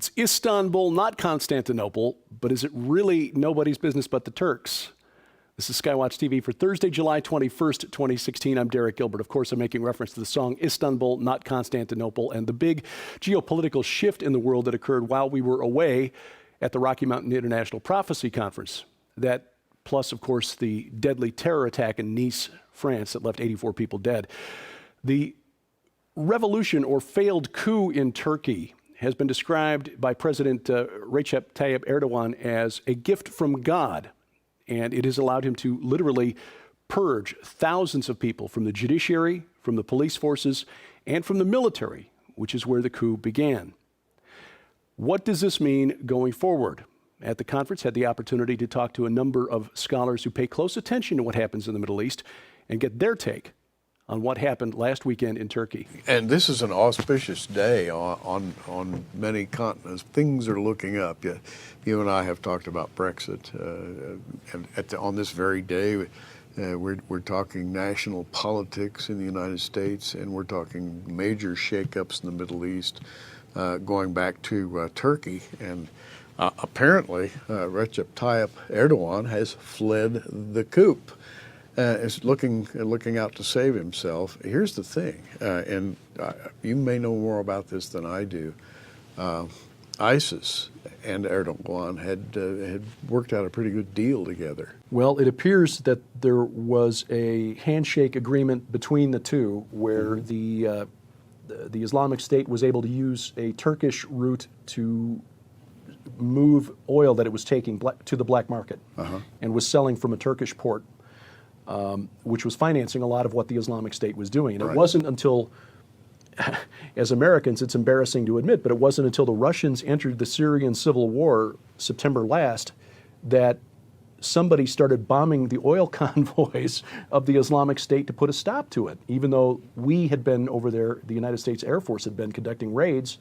It's Istanbul, not Constantinople, but is it really nobody's business but the Turks? This is SkyWatch TV for Thursday, July 21st, 2016. I'm Derek Gilbert. Of course, I'm making reference to the song Istanbul, not Constantinople, and the big geopolitical shift in the world that occurred while we were away at the Rocky Mountain International Prophecy Conference. That, plus, of course, the deadly terror attack in Nice, France, that left 84 people dead. The revolution or failed coup in Turkey has been described by President Recep Tayyip Erdogan as a gift from God, and it has allowed him to literally purge thousands of people from the judiciary, from the police forces, and from the military, which is where the coup began. What does this mean going forward? At the conference, had the opportunity to talk to a number of scholars who pay close attention to what happens in the Middle East and get their take on what happened last weekend in Turkey. And this is an auspicious day on many continents. Things are looking up. You and I have talked about Brexit, and on this very day, we're talking national politics in the United States, and we're talking major shakeups in the Middle East, going back to Turkey. And apparently, Recep Tayyip Erdogan has fled the coup. Is looking out to save himself. Here's the thing, and you may know more about this than I do. ISIS and Erdogan had worked out a pretty good deal together. Well, it appears that there was a handshake agreement between the two where the Islamic State was able to use a Turkish route to move oil that it was taking to the black market and was selling from a Turkish port. Which was financing a lot of what the Islamic State was doing. And it wasn't until, as Americans, it's embarrassing to admit, but it wasn't until the Russians entered the Syrian civil war September last that somebody started bombing the oil convoys of the Islamic State to put a stop to it, even though we had been over there, the United States Air Force had been conducting raids,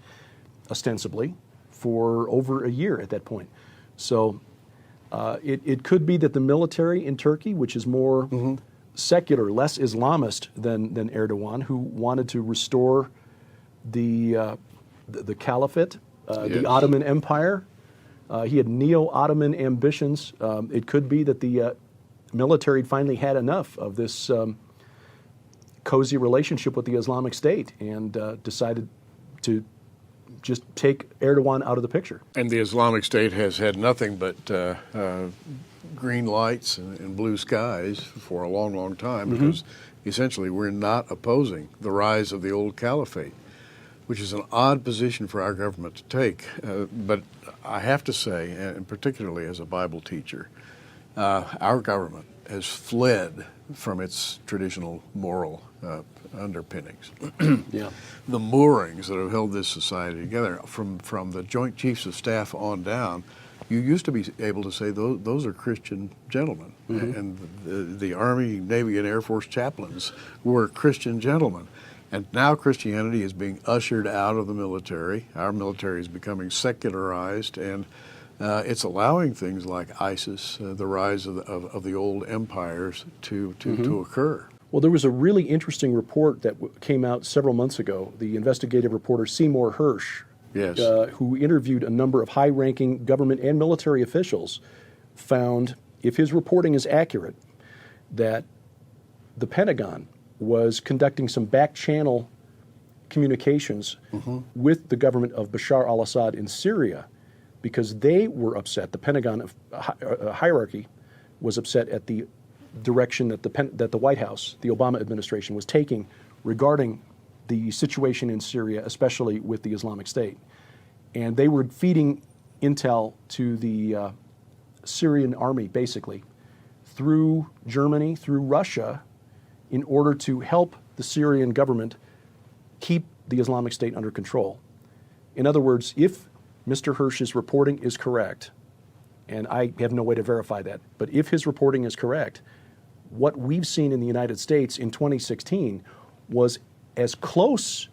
ostensibly, for over a year at that point. So it could be that the military in Turkey, which is more secular, less Islamist than Erdogan, who wanted to restore the caliphate, the Ottoman Empire. He had neo-Ottoman ambitions. It could be that the military finally had enough of this cozy relationship with the Islamic State and decided to just take Erdogan out of the picture. And the Islamic State has had nothing but green lights and blue skies for a long, long time because essentially we're not opposing the rise of the old caliphate, which is an odd position for our government to take. But I have to say, and particularly as a Bible teacher, our government has fled from its traditional moral underpinnings. The moorings that have held this society together, from the Joint Chiefs of Staff on down, you used to be able to say those are Christian gentlemen, and the Army, Navy, and Air Force chaplains were Christian gentlemen. And now Christianity is being ushered out of the military. Our military is becoming secularized, and it's allowing things like ISIS, the rise of the old empires, to occur. Well, there was a really interesting report that came out several months ago. The investigative reporter Seymour Hersh, who interviewed a number of high-ranking government and military officials, found, if his reporting is accurate, that the Pentagon was conducting some back-channel communications with the government of Bashar al-Assad in Syria because they were upset. The Pentagon hierarchy was upset at the direction that the White House, the Obama administration, was taking regarding the situation in Syria, especially with the Islamic State. And they were feeding intel to the Syrian army, basically, through Germany, through Russia, in order to help the Syrian government keep the Islamic State under control. In other words, if Mr. Hersh's reporting is correct, and I have no way to verify that, but if his reporting is correct, what we've seen in the United States in 2016 was as close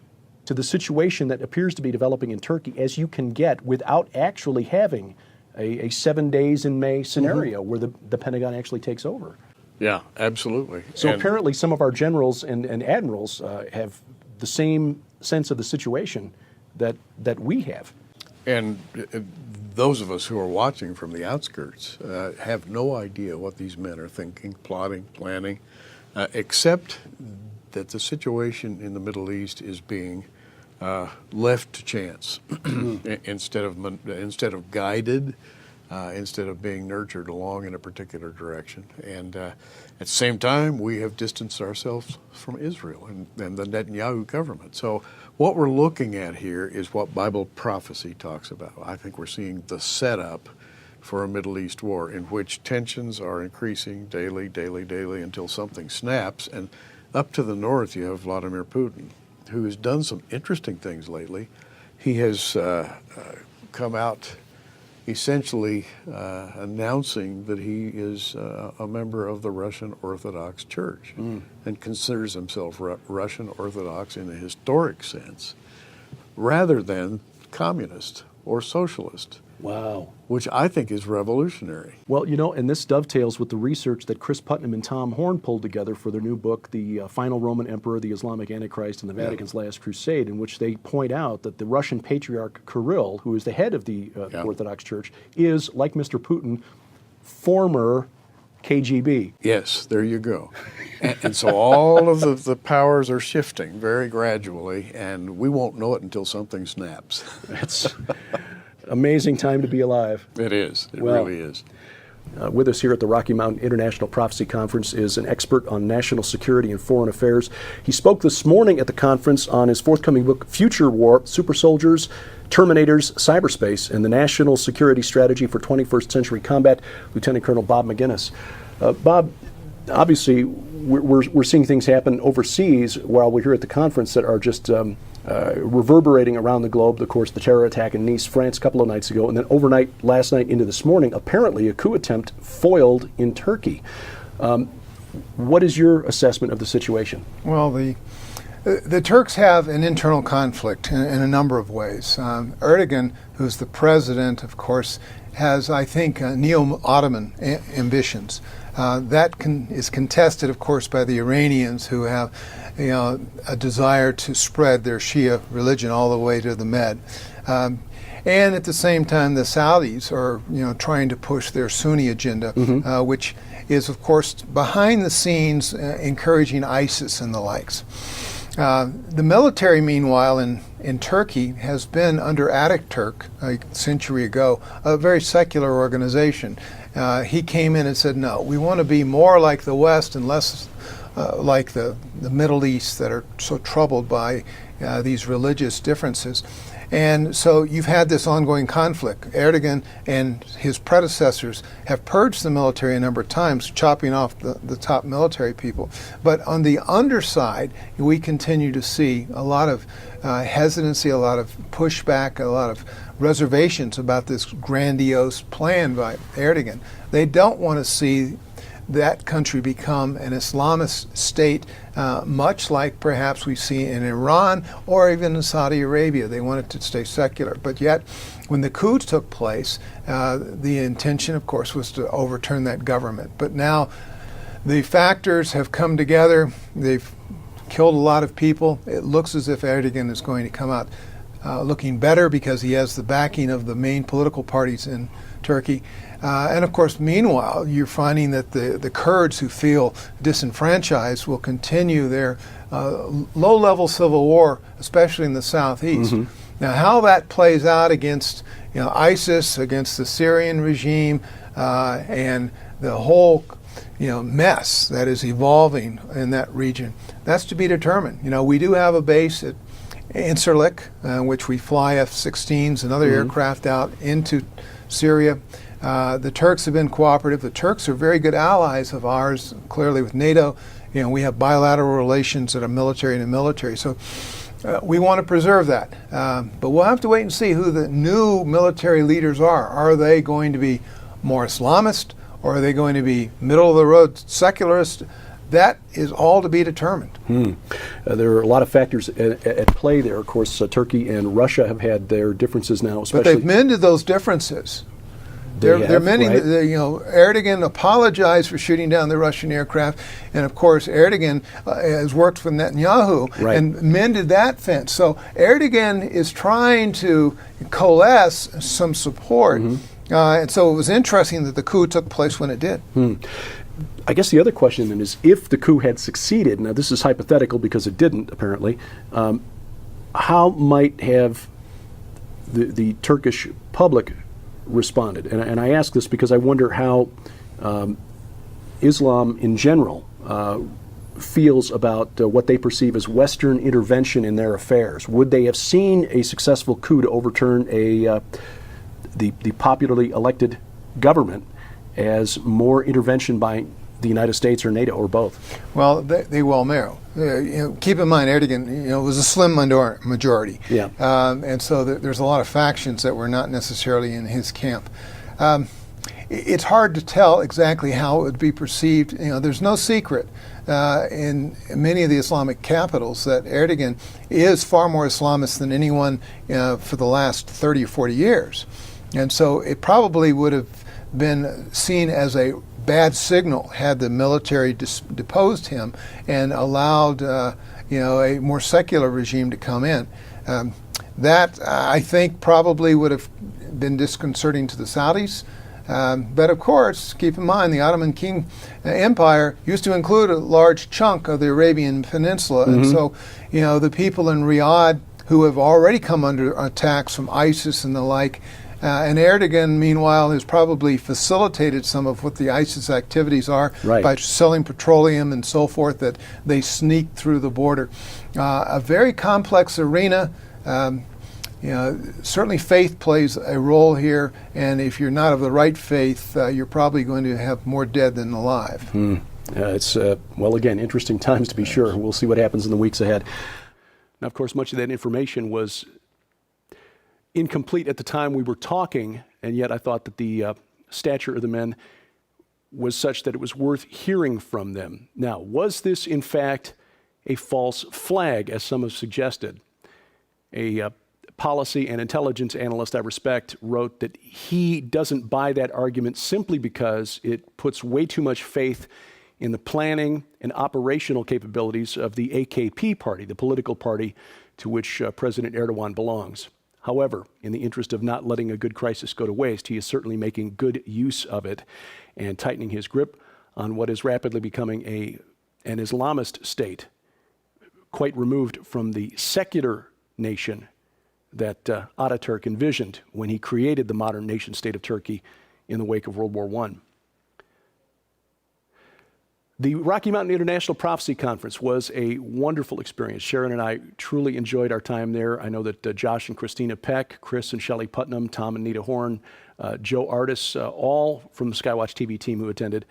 to the situation that appears to be developing in Turkey as you can get without actually having a 7 days in May scenario where the Pentagon actually takes over. Yeah, absolutely. So apparently some of our generals and admirals have the same sense of the situation that we have. And those of us who are watching from the outskirts have no idea what these men are thinking, plotting, planning, except that the situation in the Middle East is being left to chance instead of guided, instead of being nurtured along in a particular direction. And at the same time, we have distanced ourselves from Israel and the Netanyahu government. So what we're looking at here is what Bible prophecy talks about. I think we're seeing the setup for a Middle East war in which tensions are increasing daily until something snaps. And up to the north, you have Vladimir Putin, who has done some interesting things lately. He has come out essentially announcing that he is a member of the Russian Orthodox Church and considers himself Russian Orthodox in a historic sense, rather than communist or socialist. Wow. Which I think is revolutionary. Well, and this dovetails with the research that Chris Putnam and Tom Horn pulled together for their new book, The Final Roman Emperor, the Islamic Antichrist, and the Vatican's Last Crusade, in which they point out that the Russian Patriarch Kirill, who is the head of the Orthodox Church, is, like Mr. Putin, former KGB. Yes, there you go. And so all of the powers are shifting very gradually, and we won't know it until something snaps. It's amazing time to be alive. It is. It really is. With us here at the Rocky Mountain International Prophecy Conference is an expert on national security and foreign affairs. He spoke this morning at the conference on his forthcoming book, Future War, Super Soldiers, Terminators, Cyberspace, and the National Security Strategy for 21st Century Combat, Lieutenant Colonel Bob McGinnis. Bob, obviously, we're seeing things happen overseas while we're here at the conference that are just reverberating around the globe. Of course, the terror attack in Nice, France, a couple of nights ago, and then overnight, last night into this morning, apparently a coup attempt foiled in Turkey. What is your assessment of the situation? Well, the Turks have an internal conflict in a number of ways. Erdogan, who's the president, of course, has, I think, neo-Ottoman ambitions. That is contested, of course, by the Iranians, who have a desire to spread their Shia religion all the way to the Med. And at the same time, the Saudis are trying to push their Sunni agenda, which is, of course, behind the scenes encouraging ISIS and the likes. The military, meanwhile, in Turkey has been under Ataturk a century ago, a very secular organization. He came in and said, no, we want to be more like the West and less like the Middle East that are so troubled by these religious differences. And so you've had this ongoing conflict. Erdogan and his predecessors have purged the military a number of times, chopping off the top military people. But on the underside, we continue to see a lot of hesitancy, a lot of pushback, a lot of reservations about this grandiose plan by Erdogan. They don't want to see that country become an Islamist state, much like perhaps we see in Iran or even in Saudi Arabia. They want it to stay secular. But yet, when the coup took place, the intention, of course, was to overturn that government. But now the factors have come together. They've killed a lot of people. It looks as if Erdogan is going to come out looking better because he has the backing of the main political parties in Turkey. And of course, meanwhile, you're finding that the Kurds who feel disenfranchised will continue their low-level civil war, especially in the southeast. Now, how that plays out against ISIS, against the Syrian regime, and the whole mess that is evolving in that region, that's to be determined. We do have a base at Incirlik, which we fly F-16s and other aircraft out into Syria. The Turks have been cooperative. The Turks are very good allies of ours, clearly with NATO. We have bilateral relations that are military to military. So we want to preserve that. But we'll have to wait and see who the new military leaders are. Are they going to be more Islamist, or are they going to be middle-of-the-road secularist? That is all to be determined. There are a lot of factors at play there. Of course, Turkey and Russia have had their differences now, especially. But they've mended those differences. There are many, right? Erdogan apologized for shooting down the Russian aircraft, and of course Erdogan has worked with Netanyahu and mended that fence. So Erdogan is trying to coalesce some support, and so it was interesting that the coup took place when it did. I guess the other question then is, if the coup had succeeded, now this is hypothetical because it didn't apparently, how might have the Turkish public responded? And I ask this because I wonder how Islam in general feels about what they perceive as Western intervention in their affairs. Would they have seen a successful coup to overturn the popularly elected government as more intervention by the United States or NATO or both? Well, they well may. Keep in mind, Erdogan, was a slim majority. Yeah. And so there's a lot of factions that were not necessarily in his camp. It's hard to tell exactly how it would be perceived. There's no secret in many of the Islamic capitals that Erdogan is far more Islamist than anyone for the last 30 or 40 years. And so it probably would have been seen as a bad signal had the military deposed him and allowed a more secular regime to come in. That, I think, probably would have been disconcerting to the Saudis. But of course, keep in mind, the Ottoman King Empire used to include a large chunk of the Arabian Peninsula. And so, the people in Riyadh who have already come under attacks from ISIS and the like, and Erdogan, meanwhile, has probably facilitated some of what the ISIS activities are by selling petroleum and so forth that they sneak through the border. A very complex arena. Certainly faith plays a role here, and if you're not of the right faith, you're probably going to have more dead than alive. It's, well, again, interesting times to be sure. We'll see what happens in the weeks ahead. Now, of course, much of that information was incomplete at the time we were talking, and yet I thought that the stature of the men was such that it was worth hearing from them. Now, was this in fact a false flag, as some have suggested? A policy and intelligence analyst I respect wrote that he doesn't buy that argument simply because it puts way too much faith in the planning and operational capabilities of the AKP party, the political party to which President Erdogan belongs. However, in the interest of not letting a good crisis go to waste, he is certainly making good use of it and tightening his grip on what is rapidly becoming an Islamist state, quite removed from the secular nation that Ataturk envisioned when he created the modern nation state of Turkey in the wake of World War I. The Rocky Mountain International Prophecy Conference was a wonderful experience. Sharon and I truly enjoyed our time there. I know that Josh and Christina Peck, Chris and Shelley Putnam, Tom and Nita Horn, Joe Artis, all from the SkyWatch TV team who attended,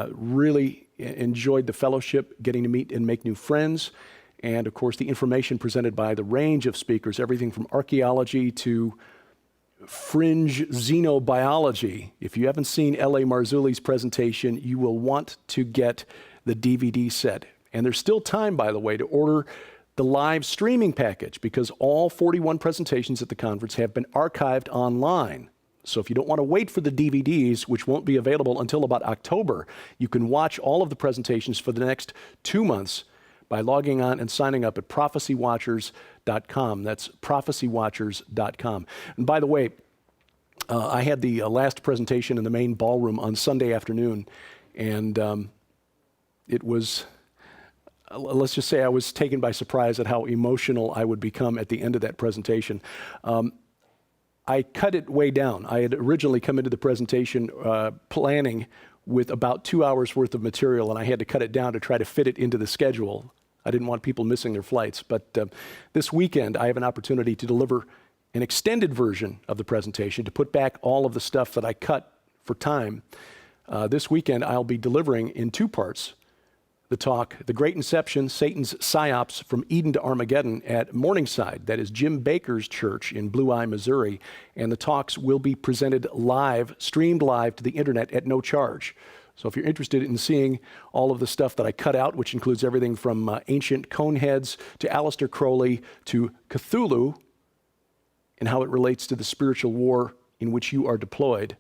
really enjoyed the fellowship, getting to meet and make new friends, and of course the information presented by the range of speakers, everything from archaeology to fringe xenobiology. If you haven't seen L.A. Marzulli's presentation, you will want to get the DVD set. And there's still time, by the way, to order the live streaming package because all 41 presentations at the conference have been archived online. So if you don't want to wait for the DVDs, which won't be available until about October, you can watch all of the presentations for the next 2 months by logging on and signing up at prophecywatchers.com. That's prophecywatchers.com. And by the way, I had the last presentation in the main ballroom on Sunday afternoon, and it was, let's just say I was taken by surprise at how emotional I would become at the end of that presentation. I cut it way down. I had originally come into the presentation planning with about 2 hours worth of material, and I had to cut it down to try to fit it into the schedule. I didn't want people missing their flights, but this weekend I have an opportunity to deliver an extended version of the presentation to put back all of the stuff that I cut for time. This weekend I'll be delivering in 2 parts the talk, The Great Inception, Satan's Psyops from Eden to Armageddon at Morningside. That is Jim Baker's church in Blue Eye, Missouri. And the talks will be presented live, streamed live to the internet at no charge. So if you're interested in seeing all of the stuff that I cut out, which includes everything from ancient coneheads to Aleister Crowley to Cthulhu and how it relates to the spiritual war in which you are deployed,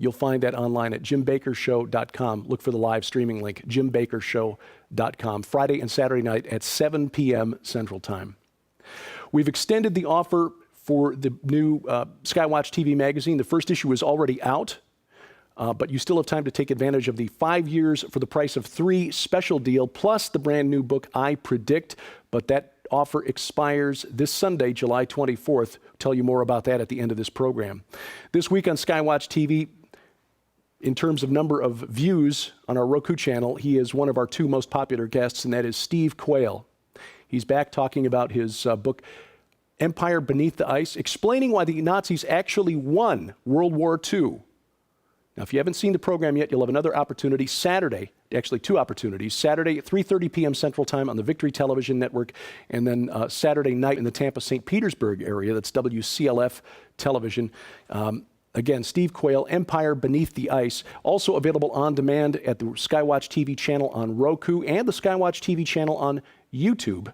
You'll find that online at jimbakershow.com. Look for the live streaming link, jimbakershow.com, Friday and Saturday night at 7 p.m. Central Time. We've extended the offer for the new SkyWatch TV magazine. The first issue is already out, but you still have time to take advantage of the 5 years for the price of 3 special deal, plus the brand new book, I Predict. But that offer expires this Sunday, July 24th. Tell you more about that at the end of this program. This week on SkyWatch TV, in terms of number of views on our Roku channel, he is one of our 2 most popular guests, and that is Steve Quayle. He's back talking about his book, Empire Beneath the Ice, explaining why the Nazis actually won World War II. Now, if you haven't seen the program yet, you'll have another opportunity Saturday, actually 2 opportunities, Saturday at 3:30 p.m. Central Time on the Victory Television Network, and then Saturday night in the Tampa-St. Petersburg area, that's WCLF Television. Again, Steve Quayle, Empire Beneath the Ice, also available on demand at the SkyWatch TV channel on Roku and the SkyWatch TV channel on YouTube.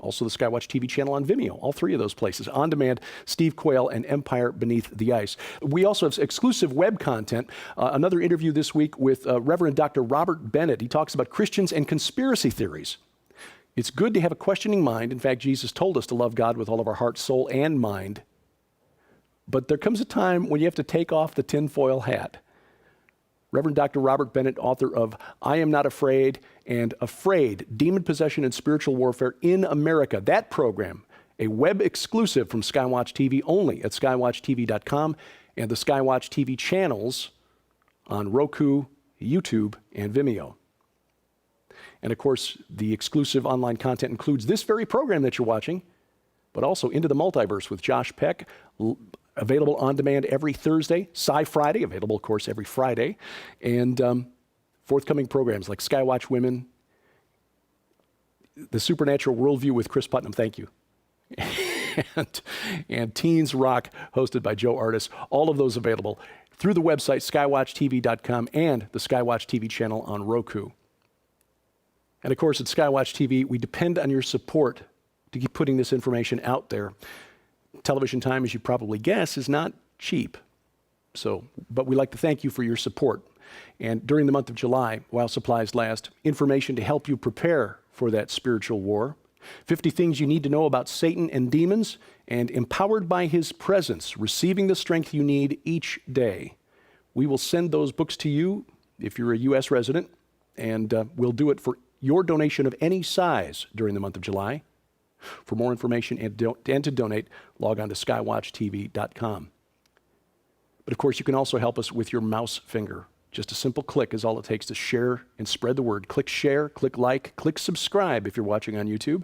Also the SkyWatch TV channel on Vimeo, all 3 of those places. On demand, Steve Quayle and Empire Beneath the Ice. We also have exclusive web content. Another interview this week with Reverend Dr. Robert Bennett. He talks about Christians and conspiracy theories. It's good to have a questioning mind. In fact, Jesus told us to love God with all of our heart, soul, and mind. But there comes a time when you have to take off the tinfoil hat. Reverend Dr. Robert Bennett, author of I Am Not Afraid and Afraid, Demon Possession and Spiritual Warfare in America. That program, a web exclusive from SkyWatch TV only at skywatchtv.com and the SkyWatch TV channels on Roku, YouTube, and Vimeo. And of course, the exclusive online content includes this very program that you're watching, but also Into the Multiverse with Josh Peck, available on demand every Thursday, Sci-Friday, available, of course, every Friday, and forthcoming programs like Skywatch Women, The Supernatural Worldview with Chris Putnam, thank you, and Teens Rock, hosted by Joe Artis. All of those available through the website, skywatchtv.com, and the SkyWatch TV channel on Roku. And of course, at SkyWatch TV, we depend on your support to keep putting this information out there. Television time, as you probably guess, is not cheap. But we'd like to thank you for your support. And during the month of July, while supplies last, information to help you prepare for that spiritual war, 50 things you need to know about Satan and demons, and empowered by his presence, receiving the strength you need each day. We will send those books to you if you're a U.S. resident, and we'll do it for your donation of any size during the month of July. For more information and to donate, log on to skywatchtv.com. But of course, you can also help us with your mouse finger. Just a simple click is all it takes to share and spread the word. Click share, click like, click subscribe if you're watching on YouTube.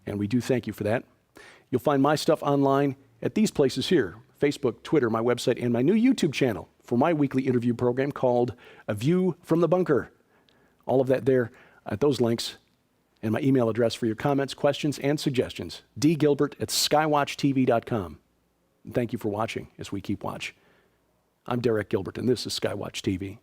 And we do thank you for that. You'll find my stuff online at these places here: Facebook, Twitter, my website, and my new YouTube channel for my weekly interview program called A View from the Bunker. All of that there at those links. And my email address for your comments, questions, and suggestions, dgilbert@skywatchtv.com. Thank you for watching as we keep watch. I'm Derek Gilbert, and this is SkyWatch TV.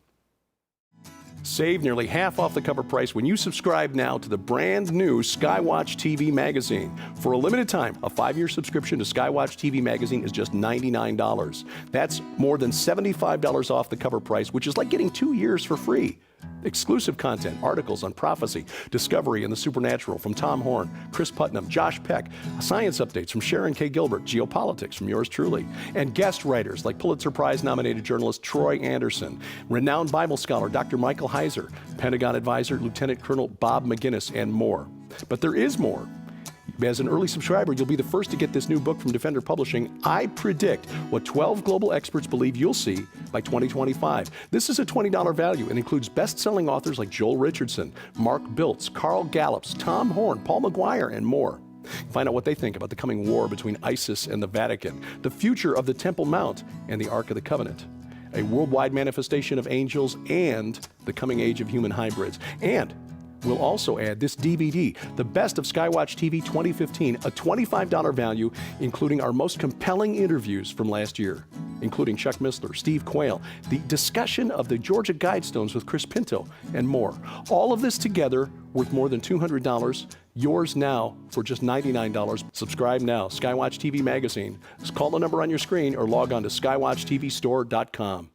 Save nearly half off the cover price when you subscribe now to the brand new SkyWatch TV magazine. For a limited time, a 5-year subscription to SkyWatch TV magazine is just $99. That's more than $75 off the cover price, which is like getting 2 years for free. Exclusive content, articles on prophecy, discovery, and the supernatural from Tom Horn, Chris Putnam, Josh Peck, science updates from Sharon K. Gilbert, geopolitics from yours truly, and guest writers like Pulitzer Prize-nominated journalist Troy Anderson, renowned Bible scholar Dr. Michael Heiser, Pentagon advisor Lieutenant Colonel Bob McGinnis, and more. But there is more. As an early subscriber, you'll be the first to get this new book from Defender Publishing, I Predict What 12 Global Experts Believe You'll See by 2025. This is a $20 value and includes best-selling authors like Joel Richardson, Mark Biltz, Carl Gallups, Tom Horn, Paul McGuire, and more. Find out what they think about the coming war between ISIS and the Vatican, the future of the Temple Mount and the Ark of the Covenant, a worldwide manifestation of angels, and the coming age of human hybrids. And we'll also add this DVD, The Best of SkyWatch TV 2015, a $25 value, including our most compelling interviews from last year, including Chuck Missler, Steve Quayle, the discussion of the Georgia Guidestones with Chris Pinto, and more. All of this together worth more than $200. Yours now for just $99. Subscribe now. SkyWatch TV magazine. Just call the number on your screen or log on to skywatchtvstore.com.